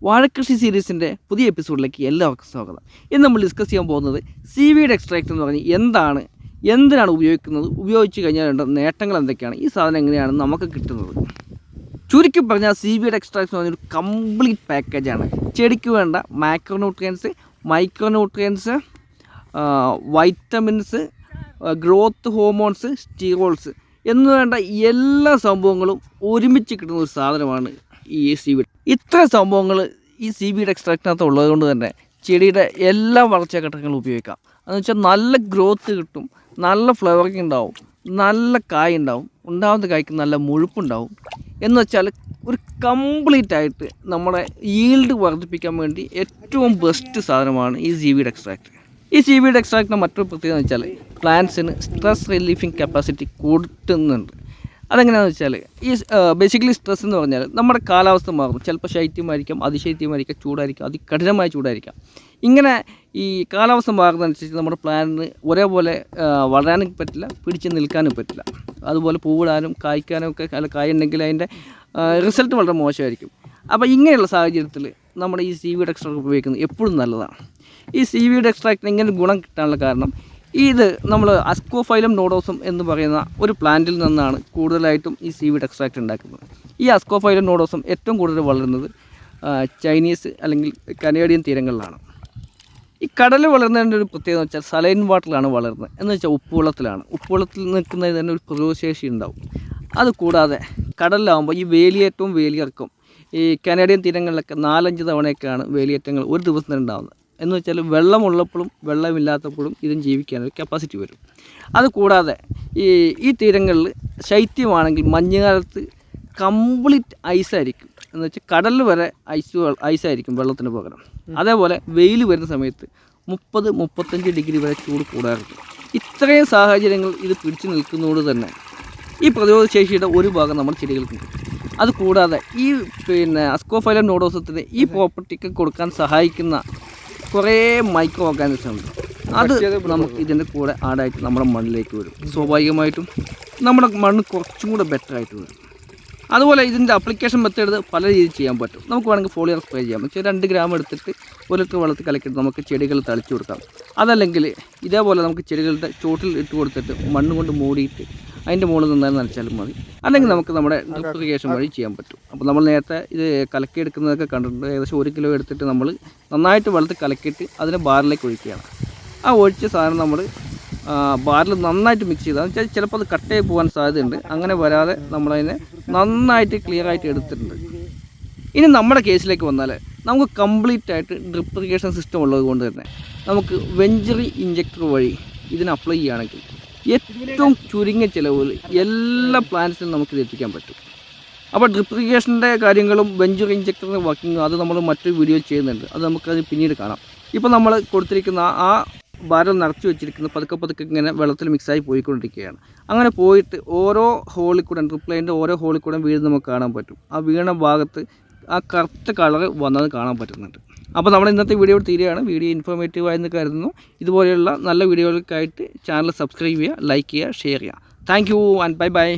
വാഴക്കൃഷി സീരീസിൻ്റെ പുതിയ എപ്പിസോഡിലേക്ക് എല്ലാവർക്കും സ്വാഗതം. ഇന്ന് നമ്മൾ ഡിസ്കസ് ചെയ്യാൻ പോകുന്നത് സീവീഡ് എക്സ്ട്രാക്റ്റ് എന്ന് പറഞ്ഞ് എന്തിനാണ് ഉപയോഗിക്കുന്നത്, ഉപയോഗിച്ച് കഴിഞ്ഞാൽ നേട്ടങ്ങൾ എന്തൊക്കെയാണ്, ഈ സാധനം എങ്ങനെയാണ് നമുക്ക് കിട്ടുന്നത്. ചുരുക്കി പറഞ്ഞാൽ സീവീഡ് എക്സ്ട്രാക്റ്റ് എന്ന് പറഞ്ഞൊരു കംപ്ലീറ്റ് പാക്കേജാണ്. ചെടിക്ക് വേണ്ട മാക്രോന്യൂട്രിയൻസ്, മൈക്രോന്യൂട്രിയൻസ്, വൈറ്റമിൻസ്, ഗ്രോത്ത് ഹോർമോൺസ്, സ്റ്റീറോൾസ് എന്ന് വേണ്ട എല്ലാ സംഭവങ്ങളും ഒരുമിച്ച് കിട്ടുന്ന ഒരു സാധനമാണ് ഈ സീവീഡ്. ഇത്ര സംഭവങ്ങൾ ഈ സീവീഡ് എക്സ്ട്രാക്റ്റിനകത്ത് ഉള്ളത് കൊണ്ട് തന്നെ ചെടിയുടെ എല്ലാ വളർച്ചാഘട്ടങ്ങളും ഉപയോഗിക്കാം. എന്ന് വെച്ചാൽ നല്ല ഗ്രോത്ത് കിട്ടും, നല്ല ഫ്ലവറിങ് ഉണ്ടാവും, നല്ല കായ് ഉണ്ടാവും, ഉണ്ടാവുന്ന കായ്ക്ക് നല്ല മുഴുപ്പുണ്ടാവും. എന്ന് വെച്ചാൽ ഒരു കംപ്ലീറ്റ് ആയിട്ട് നമ്മുടെ ഈൽഡ് വർദ്ധിപ്പിക്കാൻ വേണ്ടി ഏറ്റവും ബെസ്റ്റ് സാധനമാണ് ഈ സീവീഡ് എക്സ്ട്രാക്റ്റ്. ഈ സീവീഡ് എക്സ്ട്രാക്റ്റിൻ്റെ മറ്റൊരു പ്രത്യേകത എന്ന് വെച്ചാൽ പ്ലാന്റ്സിന് സ്ട്രെസ് റിലീഫിങ് കപ്പാസിറ്റി കൂട്ടുന്നുണ്ട്. അതെങ്ങനെയാണെന്ന് വെച്ചാൽ ഈ ബേസിക്കലി സ്ട്രെസ് എന്ന് പറഞ്ഞാൽ നമ്മുടെ കാലാവസ്ഥ മാറും. ചിലപ്പോൾ ശൈത്യമായിരിക്കാം, അതിശൈത്യമായിരിക്കാം, ചൂടായിരിക്കാം, അതികഠിനമായ ചൂടായിരിക്കാം. ഇങ്ങനെ ഈ കാലാവസ്ഥ മാറുന്നതനുസരിച്ച് നമ്മുടെ പ്ലാന്റിന് ഒരേപോലെ വളരാനും പറ്റില്ല, പിടിച്ച് നിൽക്കാനും പറ്റില്ല. അതുപോലെ പൂവിടാനും കായ്ക്കാനും ഒക്കെ അല്ല, കായുണ്ടെങ്കിൽ അതിൻ്റെ റിസൾട്ട് വളരെ മോശമായിരിക്കും. അപ്പോൾ ഇങ്ങനെയുള്ള സാഹചര്യത്തിൽ നമ്മുടെ ഈ സീവീഡ് എക്സ്ട്രാക്റ്റ് ഉപയോഗിക്കുന്നത് എപ്പോഴും നല്ലതാണ്. ഈ സീവീഡ് എക്സ്ട്രാക്റ്റിന് ഇങ്ങനെ ഗുണം കിട്ടാനുള്ള കാരണം ഇത് നമ്മൾ അസ്കോഫൈലം നോഡോസം എന്ന് പറയുന്ന ഒരു പ്ലാന്റിൽ നിന്നാണ് കൂടുതലായിട്ടും ഈ സീവീഡ് എക്സ്ട്രാക്റ്റ് ഉണ്ടാക്കുന്നത്. ഈ അസ്കോഫൈലം നോഡോസം ഏറ്റവും കൂടുതൽ വളരുന്നത് ചൈനീസ് അല്ലെങ്കിൽ കനേഡിയൻ തീരങ്ങളിലാണ്. ഈ കടൽ വളരുന്നതിൻ്റെ ഒരു പ്രത്യേകത എന്ന് വെച്ചാൽ സലൈൻ വാട്ടറിലാണ് വളരുന്നത്. എന്ന് വെച്ചാൽ ഉപ്പുവെള്ളത്തിലാണ്. ഉപ്പുവെള്ളത്തിൽ നിൽക്കുന്നതിന് തന്നെ ഒരു പ്രതിരോധശേഷി ഉണ്ടാവും. അതുകൂടാതെ കടലിലാകുമ്പോൾ ഈ വേലിയേറ്റവും ഈ കനേഡിയൻ തീരങ്ങളിലൊക്കെ 4-5 തവണയൊക്കെയാണ് വേലിയേറ്റങ്ങൾ ഒരു ദിവസം തന്നെ ഉണ്ടാകുന്നത്. എന്ന് വെച്ചാൽ വെള്ളമുള്ളപ്പോഴും വെള്ളമില്ലാത്തപ്പോഴും ഇതിന് ജീവിക്കാനൊരു കപ്പാസിറ്റി വരും. അതുകൂടാതെ ഈ തീരങ്ങളിൽ ശൈത്യമാണെങ്കിൽ മഞ്ഞുകാലത്ത് കംപ്ലീറ്റ് ഐസായിരിക്കും. എന്ന് വെച്ചാൽ കടലിൽ വരെ ഐസായിരിക്കും വെള്ളത്തിന് പകരം. അതേപോലെ വെയിൽ വരുന്ന സമയത്ത് 30-35 ഡിഗ്രി വരെ ചൂട് കൂടാറുണ്ട്. ഇത്രയും സാഹചര്യങ്ങൾ ഇത് പിടിച്ചു നിൽക്കുന്നതുകൊണ്ട് തന്നെ ഈ പ്രതിരോധ ശേഷിയുടെ ഒരു ഭാഗം നമ്മുടെ ചെടികൾക്ക് കിട്ടും. അതുകൂടാതെ ഈ അസ്കോഫൈലം നോഡോസത്തിന് ഈ പ്രോപ്പർട്ടിക്ക് കൊടുക്കാൻ സഹായിക്കുന്ന കുറേ മൈക്രോ ഓർഗാനിസം ഉണ്ട്. അത് നമുക്ക് ഇതിൻ്റെ കൂടെ ആഡായിട്ട് നമ്മുടെ മണ്ണിലേക്ക് വരും. സ്വാഭാവികമായിട്ടും നമ്മുടെ മണ്ണ് കുറച്ചും കൂടെ ബെറ്റർ ആയിട്ട് വരും. അതുപോലെ ഇതിൻ്റെ അപ്ലിക്കേഷൻ മെത്തേഡ് പല രീതിയിൽ ചെയ്യാൻ പറ്റും. നമുക്ക് വേണമെങ്കിൽ ഫോളിയർ സ്പ്രേ ചെയ്യാം. വെച്ചാൽ 2 ഗ്രാം എടുത്തിട്ട് 1 ലിറ്റർ വെള്ളത്തിൽ കലക്കിയിട്ട് നമുക്ക് ചെടികൾ തളിച്ചു കൊടുക്കാം. അതല്ലെങ്കിൽ ഇതേപോലെ നമുക്ക് ചെടികളുടെ ചോട്ടിൽ ഇട്ട് കൊടുത്തിട്ട് മണ്ണ് കൊണ്ട് മൂടിയിട്ട് അതിൻ്റെ മുകളിൽ നിന്നാലും നനച്ചാലും മതി. അല്ലെങ്കിൽ നമുക്ക് നമ്മുടെ ഡ്രിപ്പ് ഇറിഗേഷൻ വഴി ചെയ്യാൻ പറ്റും. അപ്പോൾ നമ്മൾ നേരത്തെ ഇത് കലക്കിയെടുക്കുന്നതൊക്കെ കണ്ടിട്ടുണ്ട്. ഏകദേശം 1 കിലോ എടുത്തിട്ട് നമ്മൾ നന്നായിട്ട് വെള്ളത്തിൽ കലക്കിയിട്ട് അതിനെ ബാറിലേക്ക് ഒഴിക്കുകയാണ്. ആ ഒഴിച്ച സാധനം നമ്മൾ ബാറിൽ നന്നായിട്ട് മിക്സ് ചെയ്താൽ വെച്ചാൽ ചിലപ്പോൾ അത് കട്ടയായി പോകാൻ സാധ്യതയുണ്ട്. അങ്ങനെ വരാതെ നമ്മളതിനെ നന്നായിട്ട് ക്ലിയർ ആയിട്ട് എടുത്തിട്ടുണ്ട്. ഇനി നമ്മുടെ കേസിലേക്ക് വന്നാൽ നമുക്ക് കംപ്ലീറ്റ് ആയിട്ട് ഡ്രിപ്പ് ഇറിഗേഷൻ സിസ്റ്റം ഉള്ളത് കൊണ്ട് തന്നെ നമുക്ക് വെഞ്ചറി ഇഞ്ചക്ടർ വഴി ഇതിന് അപ്ലൈ ചെയ്യുകയാണെങ്കിൽ ഏറ്റവും ചുരുങ്ങിയ ചിലവിൽ എല്ലാ പ്ലാന്റ്സിനും നമുക്കിത് എത്തിക്കാൻ പറ്റും. അപ്പോൾ ഡ്രിപ്പ് ഇറിഗേഷൻ്റെ കാര്യങ്ങളും വെഞ്ചറി ഇഞ്ചക്ടറിൻ്റെ വർക്കിങ്ങും അത് നമ്മൾ മറ്റൊരു വീഡിയോ ചെയ്യുന്നുണ്ട്. അത് നമുക്കത് പിന്നീട് കാണാം. ഇപ്പോൾ നമ്മൾ കൊടുത്തിരിക്കുന്ന ആ ബാരൽ നിറച്ച് വെച്ചിരിക്കുന്ന പതുക്കെ ഇങ്ങനെ വെള്ളത്തിൽ മിക്സായി പോയിക്കൊണ്ടിരിക്കുകയാണ്. അങ്ങനെ പോയിട്ട് ഓരോ ഹോളിൽ കൂടെ ഡ്രിപ്പ് ലൈൻ്റെ ഓരോ ഹോളിൽ കൂടെ വീഴുന്ന നമുക്ക് കാണാൻ പറ്റും. ആ വീണ ഭാഗത്ത് ആ കറുത്ത കളർ വന്നത് കാണാൻ പറ്റുന്നുണ്ട്. അപ്പോൾ നമ്മൾ ഇന്നത്തെ വീഡിയോ തീരുകയാണ്. വീഡിയോ ഇൻഫോർമേറ്റീവ് ആയെന്ന് കരുതുന്നു. ഇതുപോലെയുള്ള നല്ല വീഡിയോകൾക്കായിട്ട് ചാനൽ സബ്സ്ക്രൈബ് ചെയ്യുക, ലൈക്ക് ചെയ്യുക, ഷെയർ ചെയ്യുക. Thank you and by.